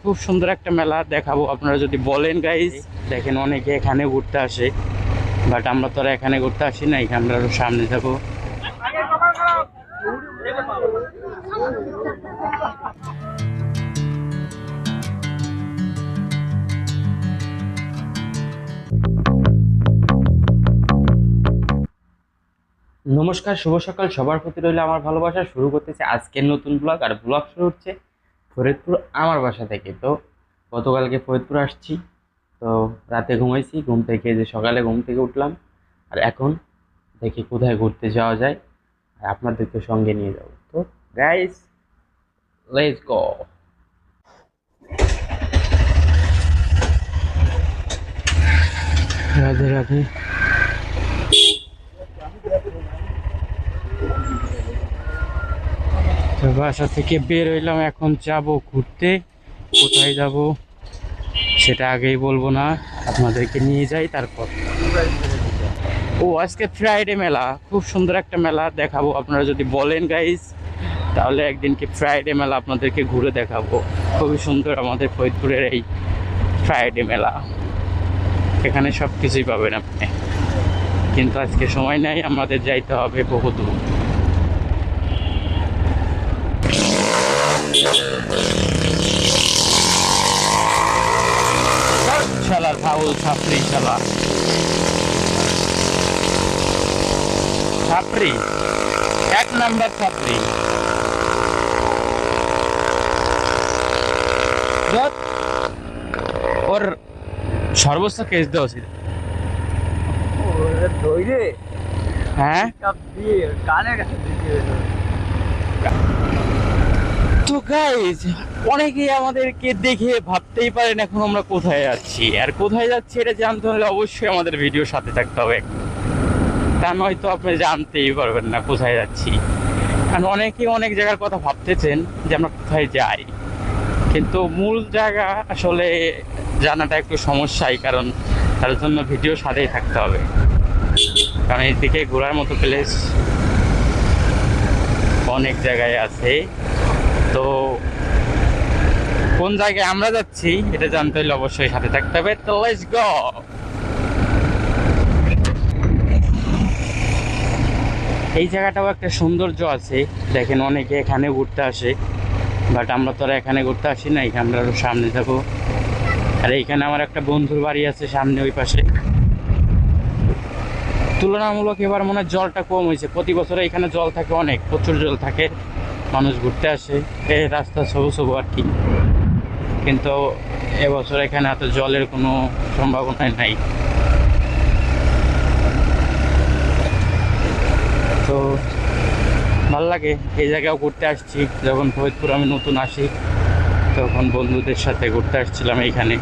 খুব সুন্দর একটা মেলা দেখাবো আপনারা যদি বলেন গাইস। দেখেন অনেকে এখানে ঘুরতে আসে, বাট আমরা তো আর এখানে ঘুরতে আসি না, এখানে আমরা আরো সামনে যাবো। নমস্কার, শুভ সকাল সবার প্রতি রইলে আমার ভালোবাসা। শুরু করতেছি আজকের নতুন ব্লগ, আর ব্লগ শুরু হচ্ছে ফরিদপুর আমার বাসা থেকে। তো গতকালকে ফরিদপুর আসছি, তো রাতে ঘুমাইছি, ঘুম থেকে যে সকালে ঘুম থেকে উঠলাম, আর এখন দেখি কোথায় ঘুরতে যাওয়া যায়, আর আপনাদেরকে সঙ্গে নিয়ে যাবো। তো guys, let's go. Radhe Radhe. তো বাসা থেকে বের হইলাম, এখন যাব ঘুরতে। কোথায় যাব সেটা আগেই বলবো না, আপনাদেরকে নিয়ে যাই তারপর। ও আজকে ফ্রাইডে মেলা, খুব সুন্দর একটা মেলা দেখাবো আপনারা যদি বলেন গাইস, তাহলে একদিনকে ফ্রাইডে মেলা আপনাদেরকে ঘুরে দেখাবো। খুবই সুন্দর আমাদের ফরিদপুরের এই ফ্রাইডে মেলা, এখানে সব কিছুই পাবেন আপনি, কিন্তু আজকে সময় নাই, আমাদের যাইতে হবে বহু দূর। শালার ফাউল ছাপড়ি, শালা ছাপড়ি, এক নাম্বার ছাপড়ি। ওর সর্বোচ্চ কেস দেওয়া ছিল। হ্যাঁ তো গাইজ, অনেকেই আমাদেরকে দেখে ভাবতেই পারেন এখন আমরা কোথায় যাচ্ছি, আর কোথায় যাচ্ছি এটা জানতে হলে অবশ্যই আমাদের ভিডিওর সাথে থাকতে হবে, তা নয়তো আপনি জানতেই পারবেন না কোথায় যাচ্ছি। কারণ অনেকেই অনেক জায়গার কথা ভাবতেছেন যে আমরা কোথায় যাই, কিন্তু মূল জায়গা আসলে জানাটা একটু সমস্যাই, কারণ তার জন্য ভিডিওর সাথেই থাকতে হবে, কারণ এদিকে ঘোরার মতো প্লেস অনেক জায়গায় আছে। তো কোন জায়গায় আমরা যাচ্ছি এটা জানতে হলে অবশ্যই সাথে থাকতে হবে। তো লেটস গো। এই জায়গাটাও একটা সৌন্দর্য আছে, দেখেন অনেকে এখানে ঘুরতে আসে, বাট আমরা তো আর এখানে ঘুরতে আসি না, এখানে আমরা আরো সামনে যাব। আর এইখানে আমার একটা বন্ধুর বাড়ি আছে সামনে ওই পাশে। তুলনামূলক এবার মনে হয় জলটা কম হয়েছে, প্রতি বছরে এখানে জল থাকে, অনেক প্রচুর জল থাকে, মানুষ ঘুরতে আসে, এই রাস্তা সবু সবু আর কি, কিন্তু এবছর এখানে এত জলের কোনো সম্ভাবনা নাই। তো ভালো লাগে, এই জায়গাও ঘুরতে আসছি, যখন ফরিদপুর আমি নতুন আসি তখন বন্ধুদের সাথে ঘুরতে আসছিলাম এইখানে।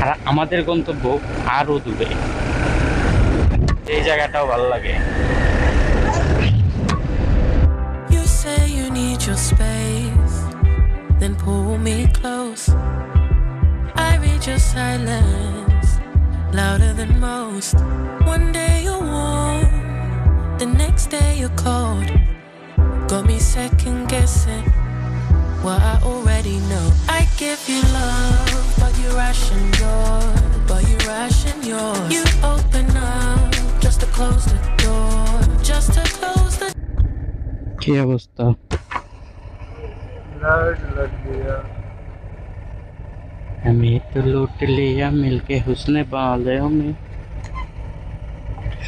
আর আমাদের গন্তব্য আরও দূরে, এই জায়গাটাও ভালো লাগে। You say you need your space, then pull me close. I read your silence, louder than most. One day you're warm, the next day you're cold. Got me second guessing what I already know. I give you love, but you ration yours, You open up just to close the door, just to close the কি অবস্থা? আমি তো লুট লিয়া মিলকে হুসনে পালে আমি।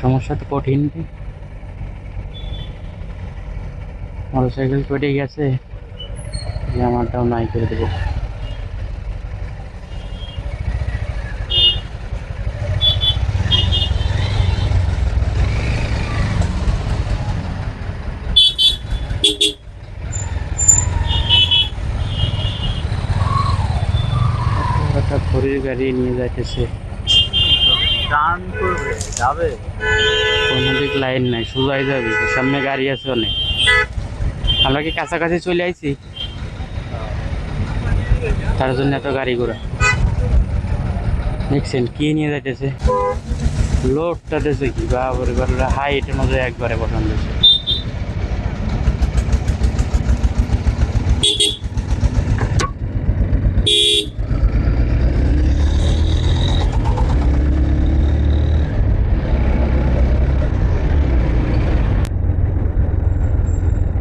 সমস্যা তো কঠিন, মোটরসাইকেল চটে গেছে, যে আমারটাও নাই করে দেবো। একটা খড়ির গাড়ি নিয়ে যাইতেছে, কোনো দিক লাইন নাই, সোজাই যাবি, সামনে গাড়ি আছে অনেক। আমরা কি কাছাকাছি চলে আইছি, তার জন্য এত গাড়ি ঘোড়া। দেখছেন কি নিয়ে যাইতেছে, লোডটা দেশে কি বাবরে বাবরে, হাইটের মধ্যে একবারে বসান দিয়েছে।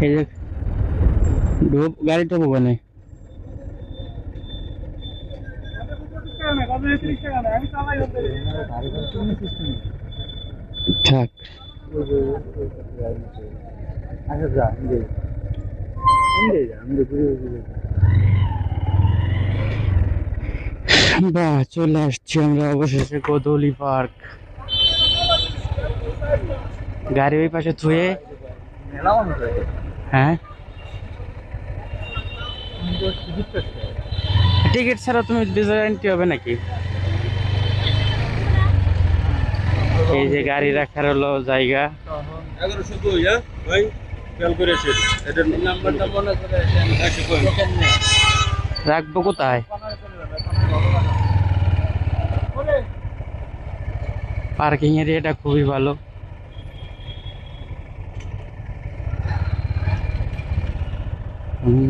এই যে গাড়িটা ওখানে থাক। বাহ, চলে আসছি আমরা অবশেষে গোধূলি পার্ক। গাড়ি ওই পাশে থুয়ে, হ্যাঁ টিকিট ছাড়া তুমি ভিতরে এন্ট্রি হবে নাকি? এই যে গাড়ি রাখার হলো জায়গা। 1102 হ্যাঁ ভাই খেয়াল করেছেন এটার নাম্বারটা মনে করে রাখবো কোথায়? পার্কিং এরিয়াটা খুবই ভালো।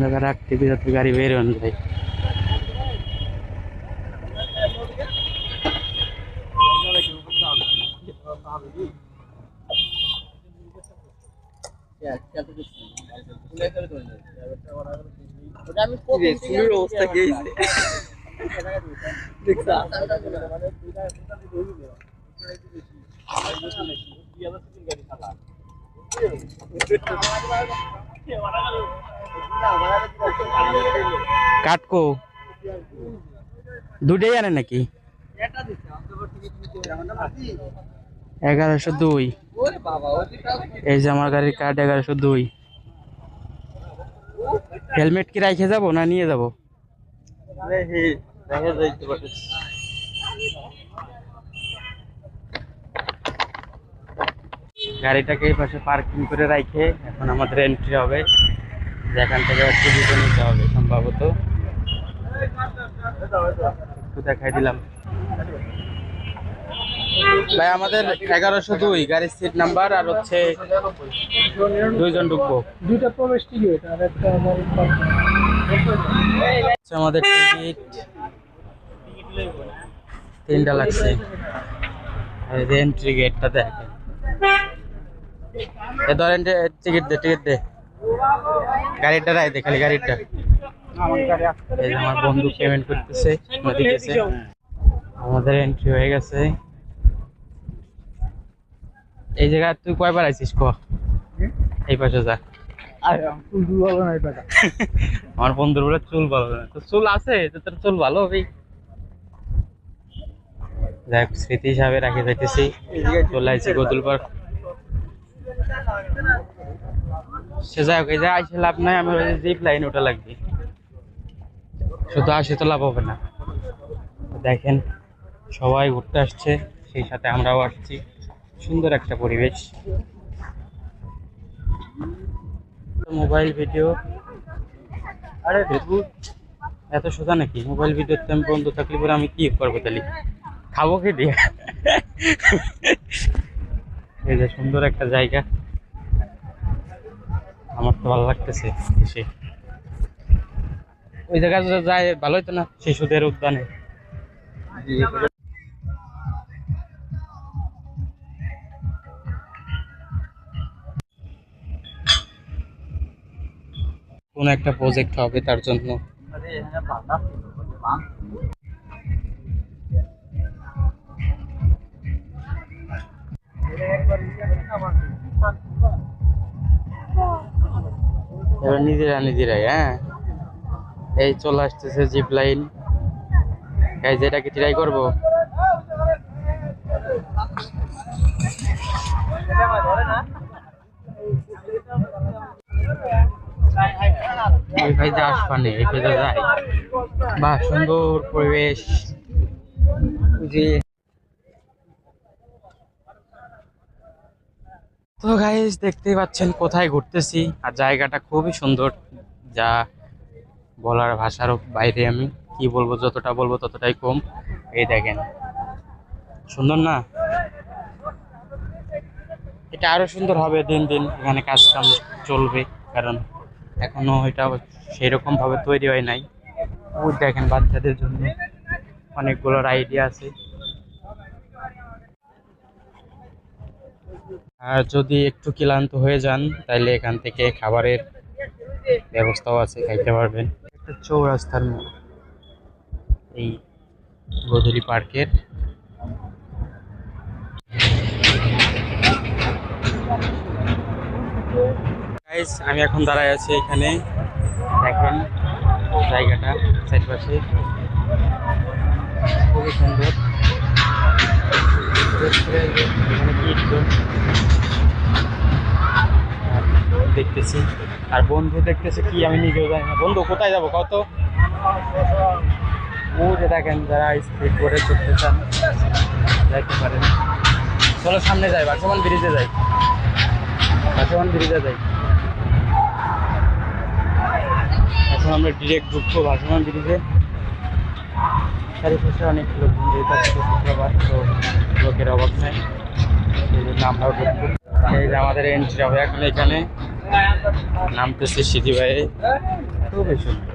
জায়গা রাখতে যাতে গাড়ি বের হন যায়। অবস্থা কি কাটকো দুটাই আনে নাকি? 1102। এই যে আমার গাড়ির কার্ড 1102। হেলমেট কি রাখে যাব না নিয়ে যাব? গাড়িটাকে এই পাশে পার্কিং করে রাখে এখন আমাদের এন্ট্রি হবে। যেখান থেকে টিকিট নিতে হবে সম্ভবত। একটু দেখাই দিলাম ভাই, আমাদের 1102 গাড়ির সিট নাম্বার, আর হচ্ছে 2 জন ঢুকবো। দুইটা প্রবেশ টিকিট আর একটা আমাদের টিকিট 3টা লাগছে। আর এই এন্ট্রি গেটটা দেখেন। এ ধরেন যে টিকিট দে গাড়িটা রাই দে, খালি গাড়িটা। এই যে আমার বন্ধু পেমেন্ট করতেছে, দিতেছে। আমাদের এন্ট্রি হয়ে গেছে। এই জায়গা তুই কয়বার আইছিস ক? এই পাশে যা। আমার বন্ধুর বলে চুল ভালো না, তো চুল আছে তো তোর চুল ভালো হবে। যাক, স্মৃতি হিসাবে রাখে যাইতেছি। চলে আইছি গোধূলি পার্ক। সে যাই হোক, এই যে আইসে লাভ নাই, আমার জিপ লাইন ওটা লাগবে, শুধু আসে তো লাভ হবে না। দেখেন সবাই ঘুরতে আসছে, সেই সাথে আমরাও আসছি। সুন্দর একটা পরিবেশ। মোবাইল ভিডিও, আরে ফেসবুক এত সোজা নাকি? মোবাইল ভিডিওতে আমি বন্ধ থাকলে পরে আমি কি করবো তাহলে? খাবো কি দিয়ে? এই যে সুন্দর একটা জায়গা, আমার তো ভালো লাগতেছে এসে। ওই জায়গায় যদি যায় ভালো হতো না, শিশুদের উদ্যানে। কোন একটা প্রজেক্ট হবে তার জন্য। এবার নিজেরাই হ্যাঁ। এই চলে আসতেছে জিপ লাইন। এই যেটা কি ট্রাই করবো? এই ভাইতে আসবানি, এই ভাইতে যাই। বাহ, সুন্দর পরিবেশ। জি, তো গাইস দেখতেই পাচ্ছেন কোথায় ঘুরতেছি, আর জায়গাটা খুবই সুন্দর, যা বলার ভাষারও বাইরে। আমি কি বলবো, যতটা বলবো ততটাই কম। এই দেখেন, সুন্দর না? এটা আরো সুন্দর হবে দিন দিন, এখানে কাজ কাম চলবে, কারণ এখনো এটা সেরকম ভাবে তৈরি হয় নাই। ওই দেখেন বাচ্চাদের জন্য অনেকগুলো আইডিয়া আছে। আর যদি একটু ক্লান্ত হয়ে যান তাহলে এখান থেকে খাবারের ব্যবস্থাও আছে, খাইতে পারবেন। একটা চৌরাস্তার মোড় এই গোধূলি পার্কের। গাইস আমি এখন দাঁড়ায় আছি এখানে, দেখেন জায়গাটা চারপাশে খুবই সুন্দর। দেখতেছি আর বন্ধু দেখতেছে কি আমি নিজেও জানি না। বন্ধু কোথায় যাবো কত? ও যে দেখেন যারা স্পিড বোর্ডে চড়তে চান যাইতে পারেন। চলো সামনে যাই, ভাসমান ব্রিজে যাই, ভাসমান ব্রিজে যাই। এখন আমরা ডিরেক্ট ঢুকবো ভাসমান ব্রিজে। চারিপাশে অনেক লোকজন যেহেতু আজকে শুক্রবার, তো লোকের অভাব নেই, সেই জন্য আমরাও ঢুকবো। এই যে আমাদের এন্ট্রি হবে এখন এখানে, নামতেছে সিটি ভাই, খুবই সুন্দর।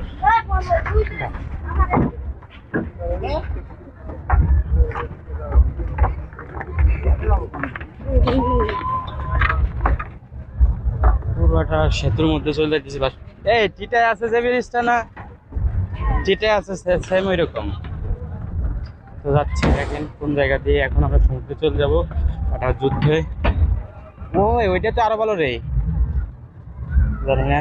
পুরোটা সেতুর মধ্যে চলে যাইতেছি। বাস এই টিটায় আছে যে ব্রিজটা না, টিটায় আছে সেম ওই রকম। তো যাচ্ছি, দেখেন কোন জায়গা দিয়ে এখন আমরা সমুদ্রে চলে যাবো। ওটা যুদ্ধে ওইটা তো আরো ভালো রে, জানি না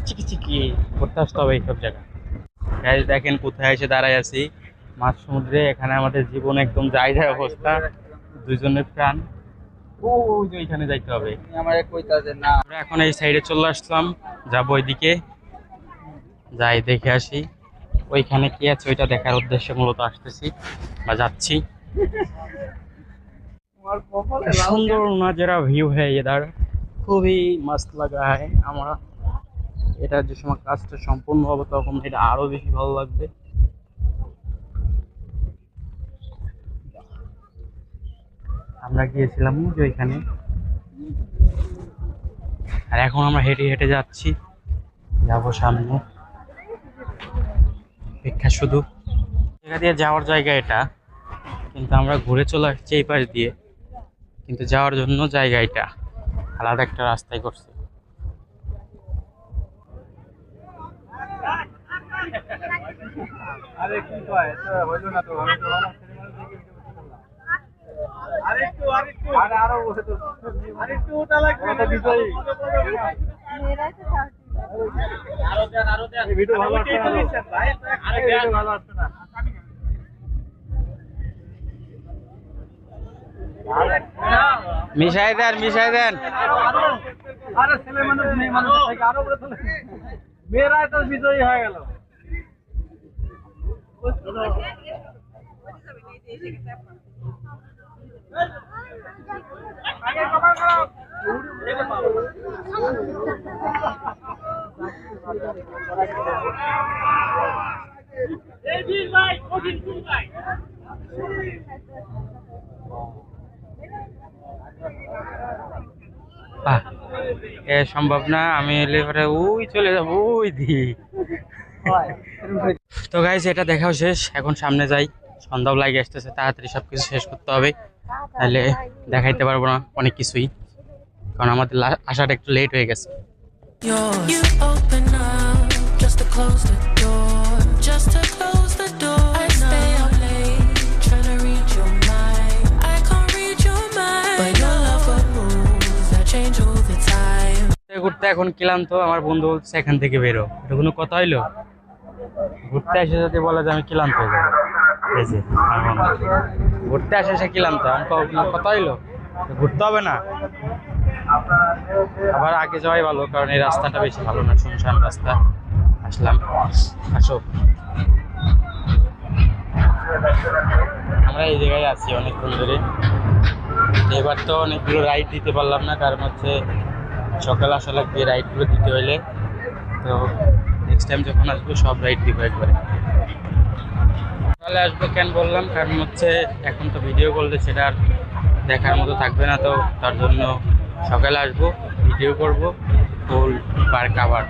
চিকি চিকি করতে আসতে হবে এইসব জায়গায়। দেখেন কোথায় এসে দাঁড়ায় আছি, মাঝ সমুদ্রে। এখানে আমাদের জীবন একদম যায় যায় অবস্থা, দুইজনের প্রাণ। ওই যে ওইখানে যাইতে হবে। আমরা এখন এই সাইডে চলে আসলাম, যাবো ওইদিকে, যাই দেখে আসি ওইখানে কি আছে, ওইটা দেখার উদ্দেশ্যে মূলত আসতেছি বা যাচ্ছি। সুন্দর নাজারা ভিউ है इधर, খুবই মস্ত লাগা है। আমরা এটা যে সময় কাজটা সম্পূর্ণ হবে তখন এটা আরো বেশি ভালো লাগবে। আমরা গিয়েছিলাম যে ওইখানে, আর এখন আমরা হেঁটে হেঁটে যাচ্ছি, যাবো সামনে। অপেক্ষা শুধু, জায়গা দিয়ে যাওয়ার জায়গা এটা, কিন্তু আমরা ঘুরে চলে আসছি এই পাশ দিয়ে, কিন্তু যাওয়ার জন্য জায়গা এটা আলাদা একটা রাস্তায় করছে। মিশাই দেন, মিশাই দেন। আরে ছেলে মানুষ মেয়ে মানুষ থেকে আরো বড় ছেলে, মেয়েরাই তো বিজয়ী হয়ে গেল। এ সম্ভব না, আমি এলে পরে ওই চলে যাবো ওই দিকে। তো গাইস এটা দেখাও শেষ, এখন সামনে যাই। সন্ধ্যাও লাগে আসতেছে, তাড়াতাড়ি সবকিছু শেষ করতে হবে, তাহলে দেখাইতে পারবো না অনেক কিছুই, কারণ আমাদের আসাটা একটু লেট হয়ে গেছে। You open up just to close the door, just to close the door. I stay up late trying to read your mind. I can't read your mind, but your love for moves that change all the time. ঘুরতে এখন ক্লান্ত, আমার বন্ধু বলছে এখান থেকে বেরো, এটা কোনো কথা হইলো? ঘুরতে এসে যদি বলে যে আমি ক্লান্ত হয়ে যাবো, এই যে আমার বন্ধু ঘুরতে আসে সে ক্লান্ত, আমি কথা হইলো? ঘুরতে হবে না, আবার আগে যাওয়াই ভালো, কারণ এই রাস্তাটা বেশি ভালো না, শুনশান রাস্তা। আসলাম, আসো। আমরা এই জায়গায় আছি অনেকক্ষণ ধরে। এবার তো অনেকগুলো রাইড দিতে পারলাম না, কারণ হচ্ছে সকালে আসা লাগবে রাইডগুলো দিতে হইলে। তো নেক্সট টাইম যখন আসবো সব রাইড দিব একবারে। সকালে আসবো কেন বললাম, কারণ হচ্ছে এখন তো ভিডিও করলে সেটা আর দেখার মতো থাকবে না, তো তার জন্য সকালে আসবো, ভিডিও করব ফুল পার্ক আবার,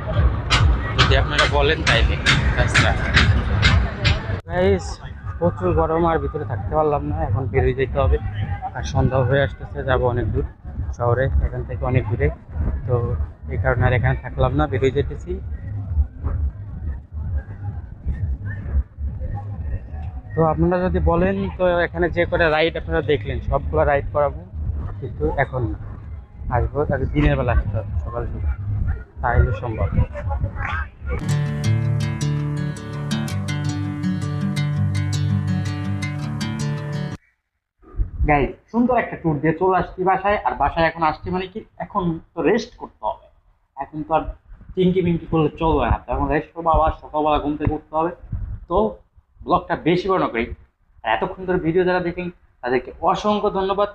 যদি আপনারা বলেন তাইলে। গাইস প্রচুর গরম, আর ভিতরে থাকতে পারলাম না, এখন বেরিয়ে যেতে হবে। আর সন্ধ্যা হয়ে আসতেছে, যাব অনেক দূর শহরে, এখান থেকে অনেক দূরে। তো এই কারণে আর এখানে থাকলাম না, বেরিয়ে যেতেছি। তো আপনারা যদি বলেন তো এখানে যে কটা রাইড আপনারা দেখলেন সবগুলো রাইড করাবো, কিন্তু এখন না, আসবো তাকে দিনের বেলা আসতে হবে, সকাল থেকে, তাহলে সম্ভব। গাইজ সুন্দর একটা ট্যুর দিয়ে চলে আসছি বাসায়, আর বাসায় এখন আসছি মানে কি, এখন তো রেস্ট করতে হবে। এখন তো আর চিঙ্কি মিঙ্কি করলে চলবে না, তো এখন রেস্ট করবো, আবার সকালবেলা ঘুম থেকে উঠতে হবে। তো ব্লগটা বেশি বড় করি, আর এতক্ষণ ধরে ভিডিও যারা দেখেন তাদেরকে অসংখ্য ধন্যবাদ।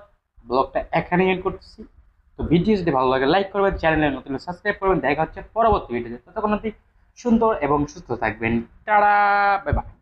ব্লগটা এখানে এন্ড করতেছি। তো ভিডিও যদি ভালো লাগে লাইক করবেন, চ্যানেলের নতুন সাবস্ক্রাইব করবেন। দেখা হচ্ছে পরবর্তী ভিডিওতে, ততক্ষণ অবধি সুন্দর এবং সুস্থ থাকবেন। Tata, bye bye.